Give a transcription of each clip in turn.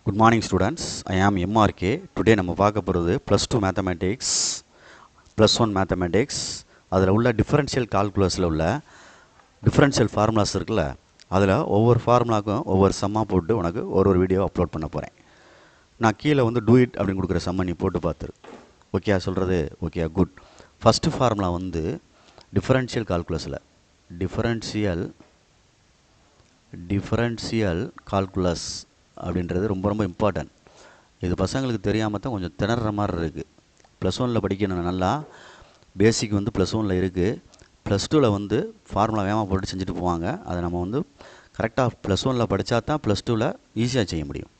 Good morning students, I am MRK. Today நம்ம பார்க்க போகிறது +2 மேத்தமேட்டிக்ஸ் +1 மேத்தமேட்டிக்ஸ் அதில் உள்ள டிஃபரன்ஷியல் கால்குலஸில் உள்ள டிஃபரன்ஷியல் ஃபார்முலாஸ் இருக்குல்ல, அதில் ஒவ்வொரு ஃபார்முலாக்கும் ஒவ்வொரு சம்மாக போட்டு உனக்கு ஒரு வீடியோ அப்லோட் பண்ண போகிறேன். நான் கீழே வந்து டூ இட் அப்படின்னு கொடுக்குற சம்மை நீ போட்டு பார்த்துரு. ஓகே சொல்கிறது? Okay good. ஃபஸ்ட்டு ஃபார்முலா வந்து டிஃபரன்ஷியல் கால்குலஸில் டிஃபரன்ஷியல் கால்குலஸ் அப்படின்றது ரொம்ப ரொம்ப இம்பார்ட்டன்ட். இது பசங்களுக்கு தெரியாமல் தான் கொஞ்சம் திணற மாதிரி இருக்குது. +1 படிக்கணும், நல்லா பேசிக் வந்து +1 இருக்குது. +2 வந்து ஃபார்முலா வேகமாக போட்டு செஞ்சுட்டு போவாங்க. அதை நம்ம வந்து கரெக்டாக +1 படித்தா தான் +2 ஈஸியாக செய்ய முடியும்.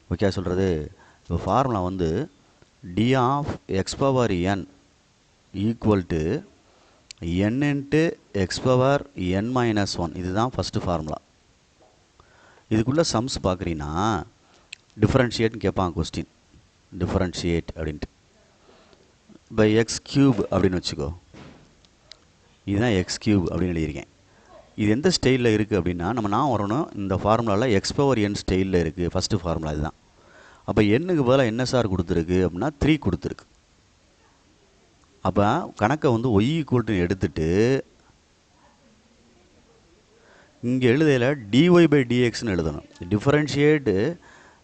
ஓகே சொல்கிறது? இப்போ ஃபார்முலா வந்து d of x power n equal to n into x power n minus 1. இதுதான் ஃபஸ்ட்டு ஃபார்முலா. இதுக்குள்ளே சம்ஸ் பார்க்குறீங்கன்னா டிஃபரன்ஷியேட்னு கேட்பாங்க கொஸ்டின். டிஃபரன்ஷியேட் அப்படின்ட்டு பை எக்ஸ் கியூப் அப்படின்னு வச்சுக்கோ. இதுதான் எக்ஸ் கியூப் அப்படின்னு எழுதியிருக்கேன். இது எந்த ஸ்டைலில் இருக்குது அப்படின்னா, நான் வரணும் இந்த ஃபார்முலாவில் x பவர் n ஸ்டைலில் இருக்குது. ஃபஸ்ட்டு ஃபார்முலா இதுதான். அப்போ எண்ணுக்கு பதிலாக என்ன சார் கொடுத்துருக்கு அப்படின்னா 3 கொடுத்துருக்கு. அப்போ கணக்கை வந்து y ஈக்குவல்ட்டு எடுத்துட்டு இங்கே எழுதையில் dy/dxன்னு எழுதணும். Differentiate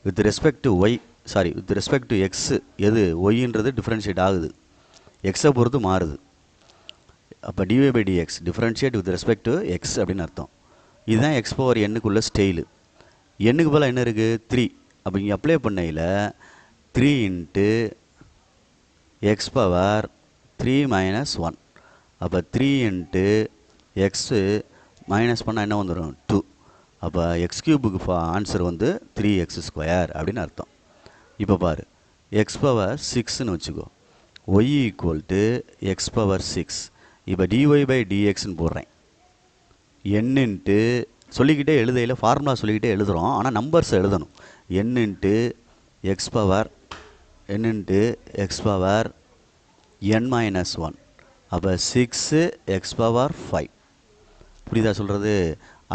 with respect to y, sorry with respect to x. எது ஒய்ன்றது டிஃபரன்ஷியேட் ஆகுது, எக்ஸை பொறுத்து மாறுது. அப்போ dy/dx differentiate with respect to x அப்படின்னு அர்த்தம். இதுதான் x பவர் n-க்குள்ள ஸ்டைலு. n-க்கு பதிலாக என்ன இருக்குது? 3. அப்போ இங்கே அப்ளை பண்ணையில் 3 இன்ட்டு x பவர் 3 மைனஸ் 1. அப்போ 3 இன்ட்டு எக்ஸு மைனஸ் பண்ணால் என்ன வந்துடும்? 2. அப்போ எக்ஸ் கியூபுக்கு ஆன்சர் வந்து 3x² அப்படின்னு அர்த்தம். இப்போ பாரு, எக்ஸ் பவர் 6ன்னு வச்சுக்கோ. Y equal to x power 6. இப்போ dy/dxன்னு போடுறேன். n இன்ட்டு சொல்லிக்கிட்டே எழுதையில் ஃபார்முலா சொல்லிக்கிட்டே எழுதுகிறோம், ஆனால் நம்பர்ஸ் எழுதணும். n into x power n minus 1. அப்போ 6x பவர் 5. புரியுதா சொல்கிறது?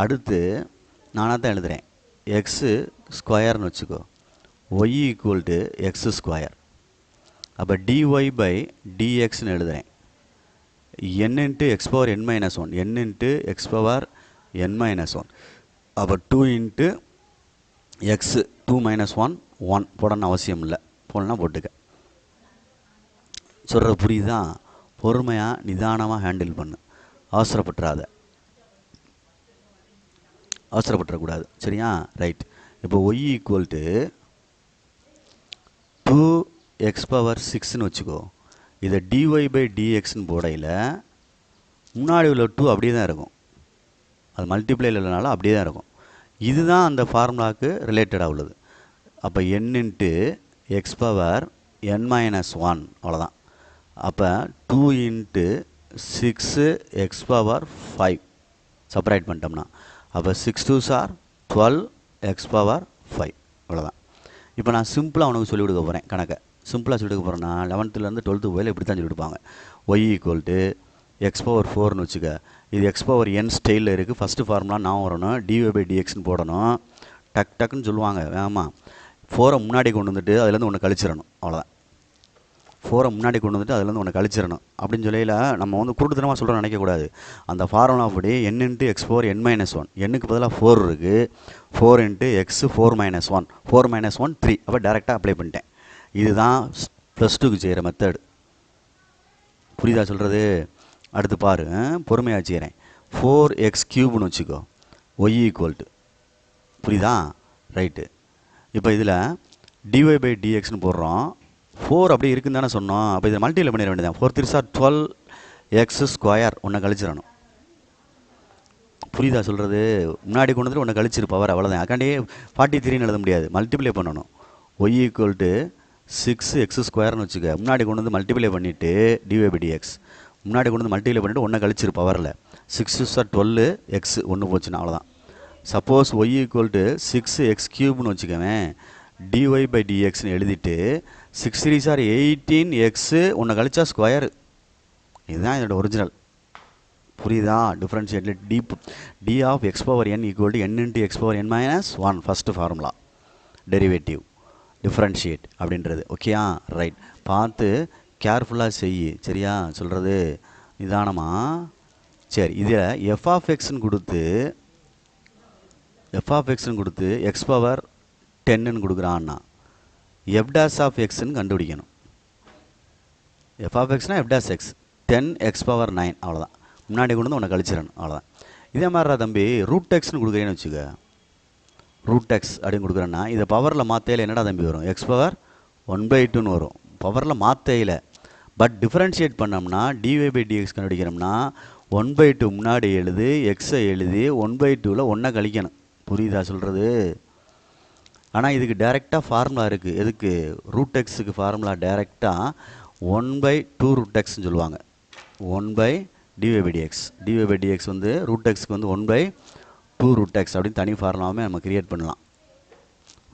அடுத்து நானாக தான் எழுதுகிறேன். எக்ஸு ஸ்கொயர்னு வச்சுக்கோ. Y equal to x². அப்போ dy/dxன்னு எழுதுகிறேன். n into x power n minus 1. n into x power n minus 1. அப்போ 2 இன்ட்டு எக்ஸு 2 மைனஸ் 1 1 போடணும்னு அவசியம் இல்லை, போடலாம் போட்டுக்க. சொல்கிறது புரியுதா? பொறுமையாக நிதானமாக ஹேண்டில் பண்ணு, அவசரப்பட்டுறக்கூடாது. சரியா? ரைட். இப்போ y equal to 2x power 6ன்னு வச்சுக்கோ. இதை dy/dxன்னு போடையில் முன்னாடி உள்ள 2 அப்படியே தான் இருக்கும். அது மல்டிப்ளைல இல்லைனாலும் அப்படியே தான் இருக்கும். இதுதான் அந்த ஃபார்முலாவுக்கு ரிலேட்டடாக உள்ளது. அப்போ n into x power n minus 1 அவ்வளோதான். அப்போ 2 இன்ட்டு 6x பவர் 5 செப்பரேட் பண்ணிட்டோம்னா அப்போ 6 2s are 12x பவர் 5 அவ்வளோதான். இப்போ நான் சிம்பிளாக உனக்கு சொல்லிக் கொடுக்க போகிறேன். கணக்கை சிம்பிளாக சொல்லிக் கொடுக்க போகிறேன்னா 11லேருந்து 12th போயில் இப்படி தான் சொல்லிக் கொடுப்பாங்க. Y equal to x power 4ன்னு வச்சுக்க. இது எக்ஸ் பவர் n ஸ்டைலில் இருக்குது. ஃபஸ்ட்டு ஃபார்முலா நான் வரணும், dy/dxன்னு போடணும். டக்குன்னு சொல்லுவாங்க. ஆமாம், 4 முன்னாடி கொண்டு வந்துட்டு அதுலேருந்து ஒன்று கழிச்சிடணும். அவ்வளோதான். 4 முன்னாடி கொண்டு வந்துட்டு அதுலேருந்து ஒன்று கழிச்சிடணும் அப்படின்னு சொல்லையில் நம்ம வந்து குருட்டுத்தனமாக சொல்கிறோம் நினைக்கக்கூடாது. அந்த ஃபார்முலா படி n into x power n minus 1. என்னுக்கு பதிலாக 4 இருக்குது. 4 இன்ட்டு எக்ஸு 4 மைனஸ் 1. 4 மைனஸ் 1 3. அப்போ டேரெக்டாக அப்ளை பண்ணிட்டேன். இதுதான் +2க்கு செய்கிற மெத்தடு. புரியுதா சொல்கிறது? அடுத்து பாரு, பொறுமையாக செய்கிறேன். 4x³ வச்சுக்கோ. ஒய் ஈக்குவல் டு, புரியுதா? ரைட்டு. இப்போ இதில் dy/dxன்னு போடுறோம். 4 அப்படி இருக்குன்னு தானே சொன்னோம். அப்போ இதை மல்டியில் பண்ணிட வேண்டியதான். 4 3s are 12x² ஒன்று கழிச்சிடணும். புரியுதா சொல்கிறது? முன்னாடி கொண்டு வந்து ஒன்று கழிச்சிரு பவர், அவ்வளோதான். அதுக்காண்டி 43ன்னு எழுத முடியாது, மல்டிப்ளை பண்ணணும். ஒய் ஈக்குவல் டு 6x² வச்சுக்க. முன்னாடி கொண்டு வந்து மல்டிப்ளை பண்ணிவிட்டு dy/dx முன்னாடி கொண்டு வந்து மல்டிப்ளை பண்ணிவிட்டு ஒன்று கழிச்சிரு பவரில். 6 2s are 12x ஒன்று போச்சுன்னா அவ்வளோதான். Suppose y equal to 6x³ வச்சுக்கவேன். dy/dxன்னு எழுதிட்டு 6 3s are 18x ஒன்று கழிச்சா ஸ்கொயர். இதுதான் இதோட ஒரிஜினல். புரியுதா? Differentiate d of x power n equal to n into x power n minus 1 first formula. Derivative differentiate அப்படின்றது. ஓகேயா? ரைட். பார்த்து கேர்ஃபுல்லாக செய். சரியா சொல்கிறது? நிதானமா. சரி, இதில் எஃப்ஆஃப்எக்ஸ்ன்னு கொடுத்து எக்ஸ் பவர் 10ன்னு கொடுக்குறான்னா எஃப் டேஷ் ஆஃப் எக்ஸ்ன்னு கண்டுபிடிக்கணும். எஃப்ஆஃப்எக்ஸ்னால் f dash x 10 x power 9 அவ்வளோதான். முன்னாடி கொண்டு வந்து உன்னை கழிச்சிடணும், அவ்வளோதான். இதே மாதிரிடா தம்பி ரூட் எக்ஸ்ன்னு கொடுக்குறேன்னு வச்சுக்க. ரூட் எக்ஸ் அப்படின்னு கொடுக்குறேன்னா இதை பவரில் மாற்றையில் என்னடா தம்பி வரும்? எக்ஸ் பவர் 1/2ன்னு வரும் பவரில் மாற்றையில். பட் டிஃப்ரென்ஷியேட் பண்ணோம்னா dy/dx கண்டுபிடிக்கிறோம்னா 1/2 முன்னாடி எழுது, எக்ஸை எழுதி 1/2ல் 1 கழிக்கணும். புரியுதா சொல்கிறது? ஆனால் இதுக்கு டைரெக்டாக ஃபார்முலா இருக்குது. எதுக்கு? ரூட் எக்ஸுக்கு ஃபார்முலா டைரெக்டாக 1/2 ரூட் எக்ஸ்ன்னு சொல்லுவாங்க. 1/dydx. dydx வந்து ரூட் எக்ஸுக்கு வந்து 1/2 ரூட் எக்ஸ் அப்படின்னு தனி ஃபார்முலாவே நம்ம கிரியேட் பண்ணலாம்.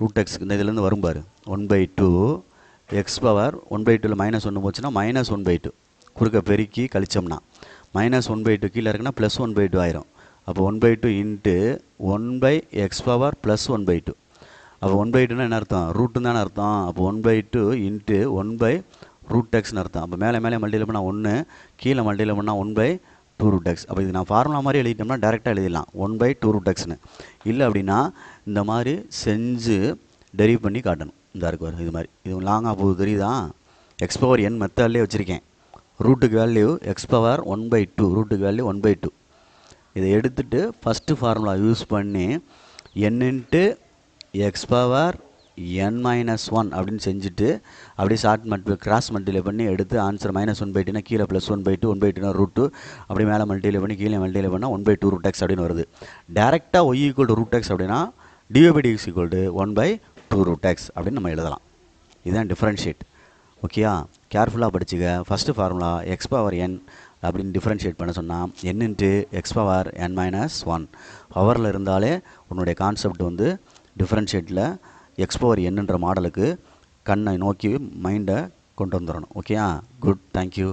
ரூட் எக்ஸுக்கு இந்த இதுலேருந்து வரும் பாரு. 1/2 எக்ஸ் பவர் 1/2ல் -1 போச்சுன்னா -1/2 குறுக்க பெருக்கி கழிச்சோம்னா -1/2 கீழே இருக்குன்னா +1/2 ஆயிரும். அப்போ 1/2 இன்ட்டு 1/x பவர் +1/2. அப்போ 1/2னா என்ன அர்த்தம்? ரூட்டுன்னு தானே அர்த்தம். அப்போ 1/2 இன்ட்டு 1/√x அர்த்தம். அப்போ மேலே மல்டிபிள் பண்ணால் 1, கீழே மல்டிபிள் பண்ணால் 1/2 ரூட் எக்ஸ். அப்போ இது நான் ஃபார்முலா மாதிரி எழுதிட்டோம்னா டேரெக்டாக எழுதிடலாம் 1/2 ரூட் எக்ஸ்னு. இல்லை அப்படின்னா இந்த மாதிரி செஞ்சு டெரிவ் பண்ணி காட்டணும். இந்த இருக்கு வரும் இது மாதிரி. இது லாங்காக போகுது தெரியுதா? எக்ஸ் பவர் n மெத்தட்லேயே வச்சுருக்கேன். ரூட்டுக்கு வேல்யூ எக்ஸ் பவர் 1/2, ரூட்டுக்கு வேல்யூ 1/2. இதை எடுத்துகிட்டு ஃபஸ்ட்டு ஃபார்முலா யூஸ் பண்ணி n into x power n-1 அப்படின்னு செஞ்சுட்டு அப்படியே கிராஸ் மல்டிப்ளை பண்ணி எடுத்து ஆன்சர் -1/2னா கீழே +1/2, 1/2னா ரூட்டு, அப்படியே மேலே மல்டிப்ளை பண்ணி கீழே மல்டிப்ளை பண்ணால் 1/2 ரூட் எக்ஸ் அப்படின்னு வருது. டேரெக்டாக y = ரூட் எக்ஸ் அப்படின்னா dy/dx = 1/2 ரூட் எக்ஸ் அப்படின்னு நம்ம எழுதலாம். இதுதான் டிஃப்ரென்ஷியேட். ஓகேயா? கேர்ஃபுல்லாக படிச்சுக்க. First formula x power n அப்படின்னு டிஃப்ரென்ஷியேட் பண்ண சொன்னால் n into x power n-1 பவரில் இருந்தாலே உன்னுடைய கான்செப்ட் வந்து டிஃப்ரென்ஷியேட்டில் எக்ஸ் பவர் என்னன்ற மாடலுக்கு கண்ணை நோக்கி மைண்டை கொண்டு வந்துடணும். ஓகேயா? குட். தேங்க்யூ.